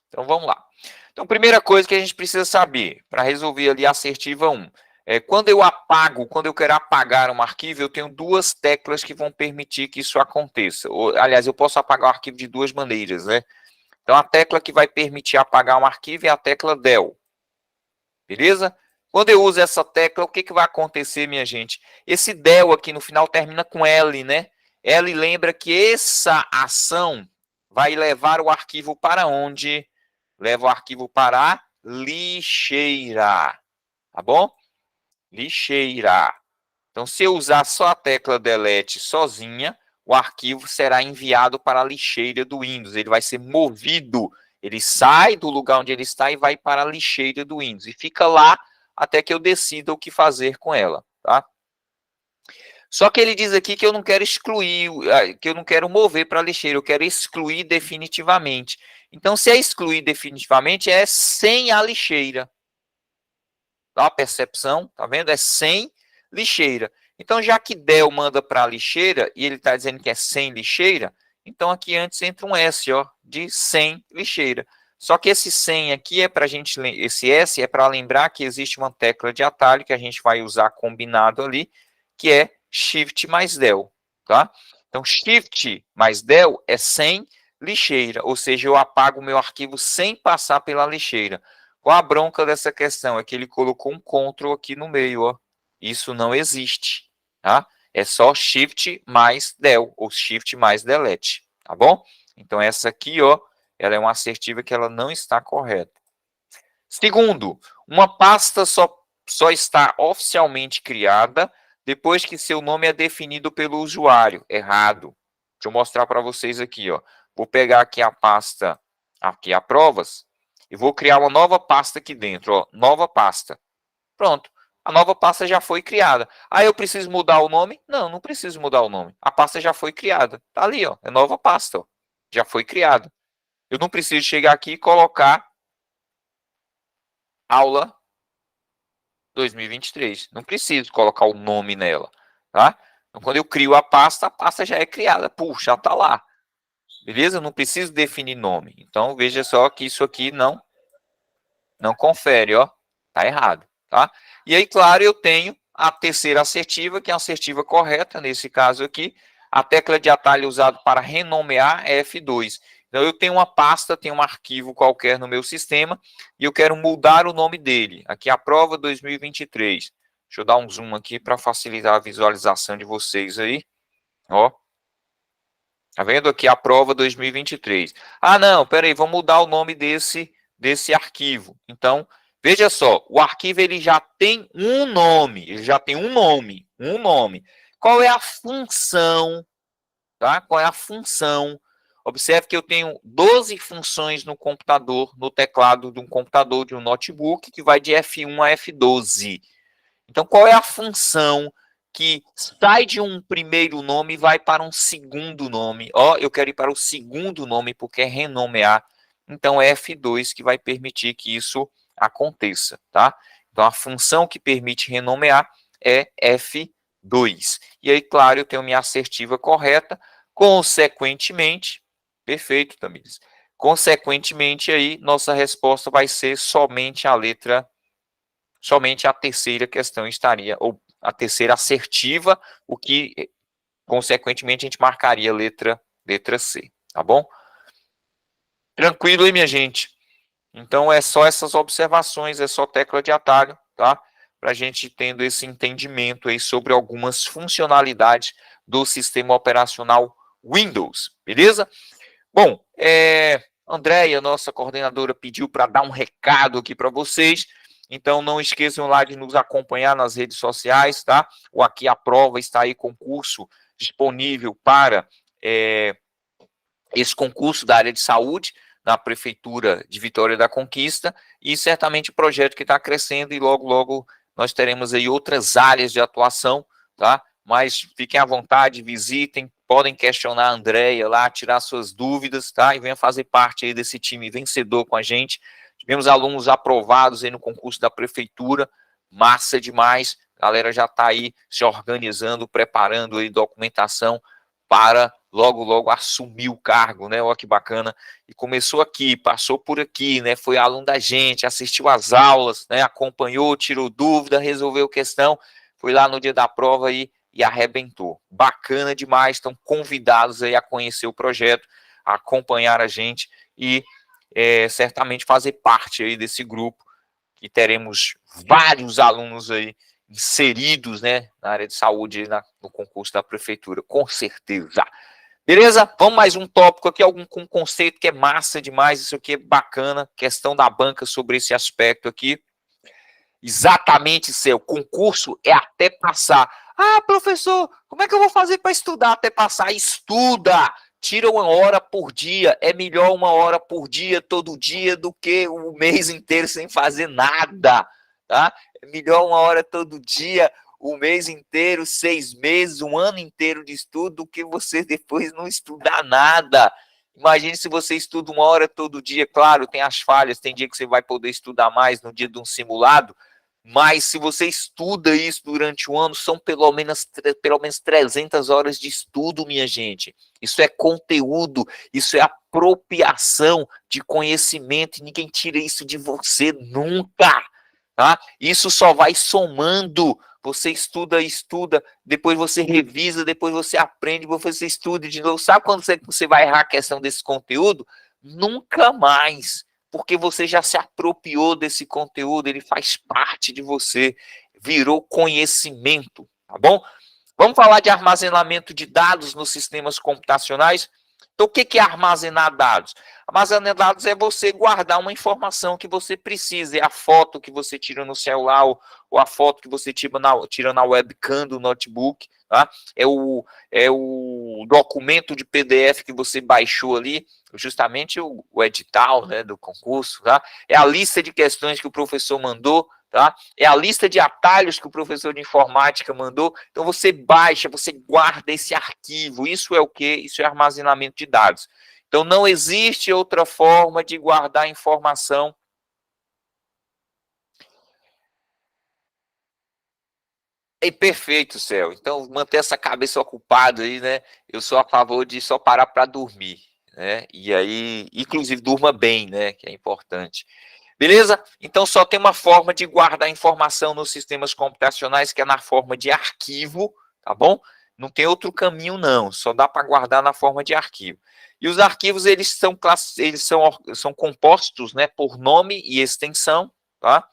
Então, vamos lá. Então, primeira coisa que a gente precisa saber, para resolver ali a assertiva 1, quando eu quero apagar um arquivo, eu tenho duas teclas que vão permitir que isso aconteça. Aliás, eu posso apagar o arquivo de duas maneiras, né? Então, a tecla que vai permitir apagar um arquivo é a tecla del. Beleza? Quando eu uso essa tecla, o que vai acontecer, minha gente? Esse del aqui no final termina com L, né? L lembra que essa ação vai levar o arquivo para onde? Leva o arquivo para a lixeira. Tá bom? Lixeira. Então, se eu usar só a tecla delete sozinha, o arquivo será enviado para a lixeira do Windows. Ele vai ser movido. Ele sai do lugar onde ele está e vai para a lixeira do Windows. E fica lá até que eu decida o que fazer com ela. Tá? Só que ele diz aqui que eu não quero excluir, que eu não quero mover para a lixeira, eu quero excluir definitivamente. Então, se é excluir definitivamente, é sem a lixeira. Tá? A percepção, tá vendo? É sem lixeira. Então, já que del manda para a lixeira, e ele está dizendo que é sem lixeira, então aqui antes entra um S, ó, de sem lixeira. Só que esse sem aqui é para a gente, esse S é para lembrar que existe uma tecla de atalho que a gente vai usar combinado ali, que é Shift mais del, tá? Então, Shift mais del é sem lixeira, ou seja, eu apago o meu arquivo sem passar pela lixeira. Qual a bronca dessa questão? É que ele colocou um Ctrl aqui no meio, ó. Isso não existe, tá? É só Shift mais del, ou Shift mais delete, tá bom? Então, essa aqui, ó, ela é uma assertiva que ela não está correta. Segundo, uma pasta só está oficialmente criada depois que seu nome é definido pelo usuário. Errado. Deixa eu mostrar para vocês aqui, ó. Vou pegar aqui a pasta, aqui a provas, e vou criar uma nova pasta aqui dentro, ó. Nova pasta. Pronto. A nova pasta já foi criada. Ah, eu preciso mudar o nome? Não, não preciso mudar o nome. A pasta já foi criada. Tá ali, ó. É nova pasta, ó. Já foi criada. Eu não preciso chegar aqui e colocar aula 2023. Não preciso colocar o nome nela, tá? Então, quando eu crio a pasta já é criada. Puxa, já está lá. Beleza? Eu não preciso definir nome. Então, veja só que isso aqui não confere, ó. Tá errado, tá? E aí, claro, eu tenho a terceira assertiva, que é a assertiva correta, nesse caso aqui. A tecla de atalho usada para renomear é F2. Então, eu tenho uma pasta, tenho um arquivo qualquer no meu sistema, e eu quero mudar o nome dele. Aqui, a prova 2023. Deixa eu dar um zoom aqui para facilitar a visualização de vocês aí. Ó. Tá vendo aqui a prova 2023. Ah, não, peraí, vamos mudar o nome desse arquivo. Então, veja só, o arquivo ele já tem um nome, um nome. Qual é a função, tá? Qual é a função? Observe que eu tenho 12 funções no computador, no teclado de um computador, de um notebook, que vai de F1 a F12. Então, qual é a função que sai de um primeiro nome e vai para um segundo nome? Ó, eu quero ir para o segundo nome porque é renomear. Então, é F2 que vai permitir que isso aconteça, tá? Então, a função que permite renomear é F2. E aí, claro, eu tenho minha assertiva correta. Consequentemente, perfeito, Tamires. Consequentemente, aí, nossa resposta vai ser somente a terceira questão estaria, ou a terceira assertiva, o que, consequentemente, a gente marcaria letra C, tá bom? Tranquilo aí, minha gente? Então, é só essas observações, é só tecla de atalho, tá? Para a gente tendo esse entendimento aí sobre algumas funcionalidades do sistema operacional Windows, beleza? Bom, Andréia, nossa coordenadora, pediu para dar um recado aqui para vocês. Então, não esqueçam lá de nos acompanhar nas redes sociais, tá? O Aqui a Prova está aí, concurso disponível para esse concurso da área de saúde, na Prefeitura de Vitória da Conquista, e certamente o projeto que está crescendo e logo, logo nós teremos aí outras áreas de atuação, tá? Mas fiquem à vontade, visitem, podem questionar a Andréia lá, tirar suas dúvidas, tá? E venha fazer parte aí desse time vencedor com a gente, Tivemos alunos aprovados aí no concurso da prefeitura, massa demais, a galera já está aí se organizando, preparando aí documentação para logo, logo assumir o cargo, né? Olha que bacana. E começou aqui, passou por aqui, né? Foi aluno da gente, assistiu às aulas, né? Acompanhou, tirou dúvida, resolveu questão, foi lá no dia da prova aí e arrebentou. Bacana demais, estão convidados aí a conhecer o projeto, a acompanhar a gente e certamente fazer parte aí desse grupo, que teremos vários alunos aí inseridos, né, na área de saúde, no concurso da prefeitura, com certeza. Beleza? Vamos mais um tópico aqui, algum conceito que é massa demais, isso aqui é bacana, questão da banca sobre esse aspecto aqui. Exatamente, seu concurso é até passar. Ah, professor, como é que eu vou fazer para estudar até passar? Estuda! Tira 1 hora por dia. É melhor 1 hora por dia, todo dia, do que o mês inteiro sem fazer nada. Tá? É melhor 1 hora todo dia, o mês inteiro, 6 meses, 1 ano inteiro de estudo, do que você depois não estudar nada. Imagine se você estuda 1 hora todo dia. Claro, tem as falhas, tem dia que você vai poder estudar mais no dia de um simulado, mas se você estuda isso durante o ano, são pelo menos 300 horas de estudo, minha gente. Isso é conteúdo, isso é apropriação de conhecimento, e ninguém tira isso de você nunca. Tá? Isso só vai somando. Você estuda, depois você revisa, depois você aprende, depois você estuda de novo. Sabe quando você vai errar a questão desse conteúdo? Nunca mais, porque você já se apropriou desse conteúdo, ele faz parte de você, virou conhecimento, tá bom? Vamos falar de armazenamento de dados nos sistemas computacionais. Então, o que é armazenar dados? Armazenar dados é você guardar uma informação que você precisa, é a foto que você tira no celular, ou a foto que você tira na webcam do notebook, tá? É o documento de PDF que você baixou ali, justamente o edital, né, do concurso, tá? É a lista de questões que o professor mandou, tá? É a lista de atalhos que o professor de informática mandou. Então você baixa, você guarda esse arquivo. Isso é o quê? Isso é armazenamento de dados. Então não existe outra forma de guardar informação. É perfeito, Céu. Então manter essa cabeça ocupada aí, né? Eu sou a favor de só parar para dormir, né? E aí, inclusive, durma bem, né? Que é importante. Beleza? Então, só tem uma forma de guardar informação nos sistemas computacionais, que é na forma de arquivo, tá bom? Não tem outro caminho, não. Só dá para guardar na forma de arquivo. E os arquivos, eles são compostos, né, por nome e extensão, tá?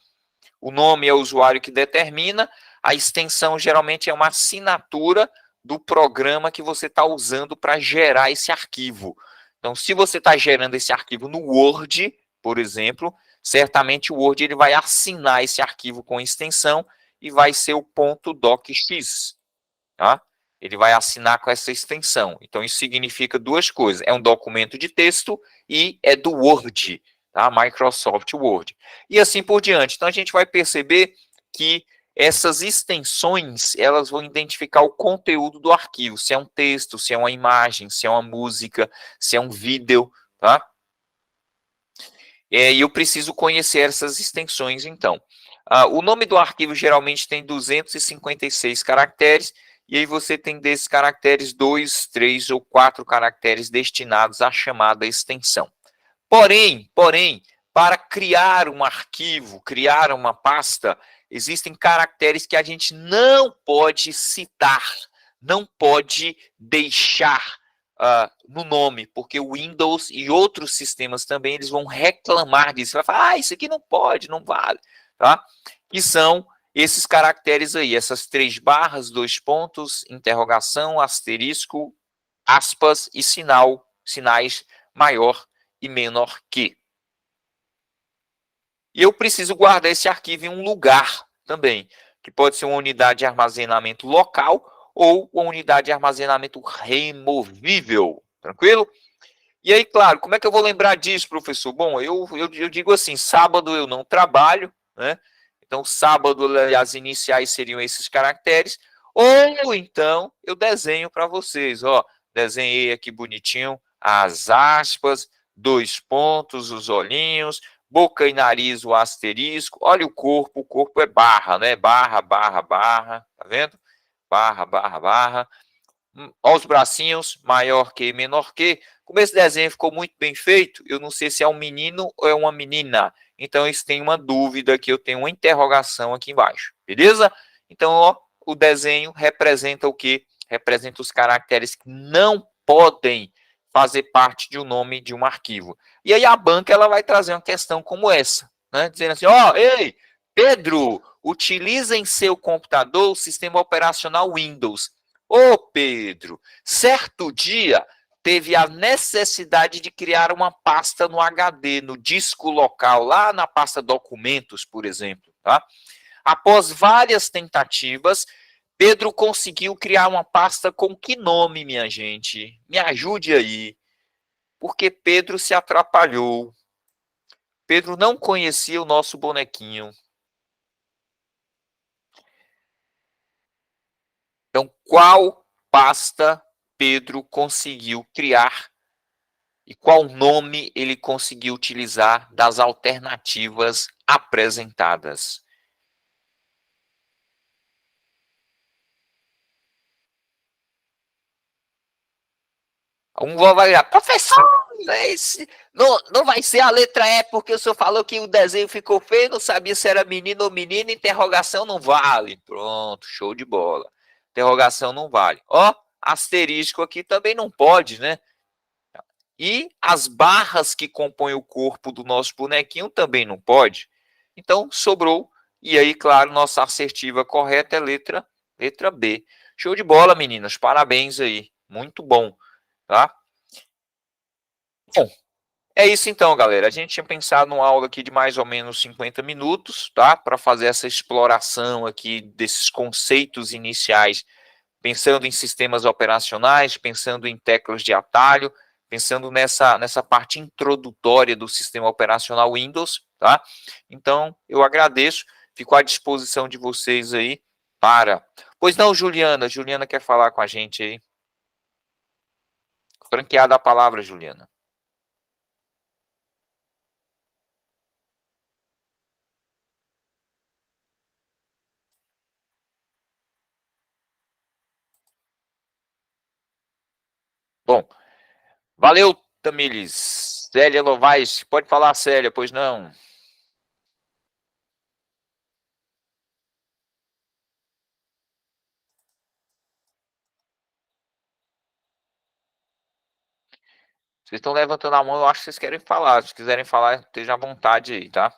O nome é o usuário que determina, a extensão geralmente é uma assinatura do programa que você está usando para gerar esse arquivo. Então, se você está gerando esse arquivo no Word, por exemplo, certamente o Word ele vai assinar esse arquivo com extensão e vai ser o .docx, tá? Ele vai assinar com essa extensão. Então, isso significa duas coisas. É um documento de texto e é do Word, tá? Microsoft Word. E assim por diante. Então, a gente vai perceber que essas extensões, elas vão identificar o conteúdo do arquivo. Se é um texto, se é uma imagem, se é uma música, se é um vídeo, tá? E eu preciso conhecer essas extensões, então. O nome do arquivo geralmente tem 256 caracteres, e aí você tem desses caracteres 2, 3 ou 4 caracteres destinados à chamada extensão. Porém, para criar um arquivo, criar uma pasta, existem caracteres que a gente não pode citar, não pode deixar no nome, porque o Windows e outros sistemas também, eles vão reclamar disso, vai falar, isso aqui não pode, não vale, tá? Que são esses caracteres aí, essas 3 barras, 2 pontos, interrogação, asterisco, aspas e sinais maior e menor que. E eu preciso guardar esse arquivo em um lugar também, que pode ser uma unidade de armazenamento local ou uma unidade de armazenamento removível, tranquilo? E aí, claro, como é que eu vou lembrar disso, professor? Bom, eu digo assim, sábado eu não trabalho, né? Então, sábado, as iniciais seriam esses caracteres, ou então eu desenho para vocês, ó, desenhei aqui bonitinho as aspas, 2 pontos, os olhinhos, boca e nariz, o asterisco. Olha o corpo é barra, né? Barra, barra, barra, tá vendo? Barra, barra, barra. Olha os bracinhos, maior que, menor que. Como esse desenho ficou muito bem feito, eu não sei se é um menino ou é uma menina. Então, isso tem uma dúvida aqui, eu tenho uma interrogação aqui embaixo, beleza? Então, ó, o desenho representa o quê? Representa os caracteres que não podem fazer parte de um nome de um arquivo. E aí a banca ela vai trazer uma questão como essa, né? Dizendo assim, ó, ei, Pedro, utiliza em seu computador o sistema operacional Windows. Ô, Pedro, certo dia teve a necessidade de criar uma pasta no HD, no disco local, lá na pasta documentos, por exemplo, tá? Após várias tentativas, Pedro conseguiu criar uma pasta com que nome, minha gente? Me ajude aí. Porque Pedro se atrapalhou. Pedro não conhecia o nosso bonequinho. Então, qual pasta Pedro conseguiu criar e qual nome ele conseguiu utilizar das alternativas apresentadas? Um vai virar, professor, não vai ser a letra E, porque o senhor falou que o desenho ficou feio, não sabia se era menino ou menina, interrogação não vale. Pronto, show de bola. Interrogação não vale. Ó, asterisco aqui também não pode, né? E as barras que compõem o corpo do nosso bonequinho também não pode. Então, sobrou. E aí, claro, nossa assertiva correta é letra B. Show de bola, meninas. Parabéns aí. Muito bom, tá? Bom, é isso então, galera. A gente tinha pensado numa aula aqui de mais ou menos 50 minutos, tá? Para fazer essa exploração aqui desses conceitos iniciais, pensando em sistemas operacionais, pensando em teclas de atalho, pensando nessa parte introdutória do sistema operacional Windows, tá? Então, eu agradeço, fico à disposição de vocês aí para... Pois não, Juliana? Juliana quer falar com a gente aí. Franqueada a palavra, Juliana. Bom, valeu, Tamires. Célia Novaes, pode falar, Célia, pois não? Vocês estão levantando a mão, eu acho que vocês querem falar. Se quiserem falar, esteja à vontade aí, tá?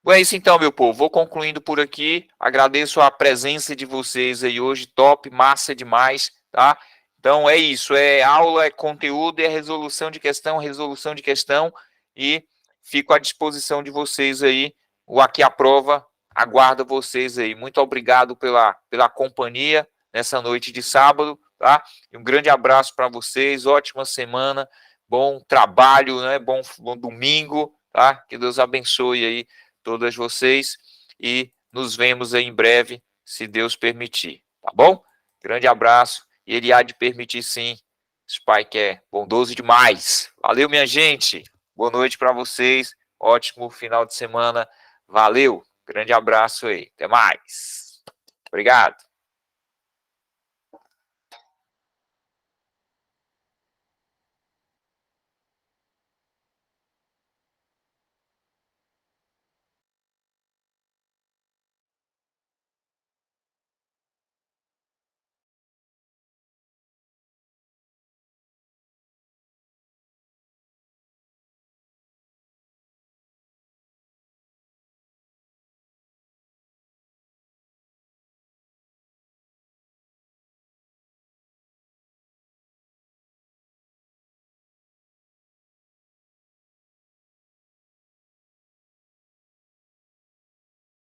Bom, é isso então, meu povo. Vou concluindo por aqui. Agradeço a presença de vocês aí hoje. Top, massa demais, tá? Então é isso. É aula, é conteúdo, é resolução de questão, resolução de questão. E fico à disposição de vocês aí. O Aqui a Prova aguarda vocês aí. Muito obrigado pela companhia nessa noite de sábado, tá? E um grande abraço para vocês. Ótima semana. Bom trabalho, né? Bom domingo, tá? Que Deus abençoe aí todas vocês e nos vemos aí em breve, se Deus permitir, tá bom? Grande abraço e ele há de permitir sim. Esse pai que é bondoso demais. Valeu, minha gente. Boa noite para vocês. Ótimo final de semana. Valeu. Grande abraço aí. Até mais. Obrigado.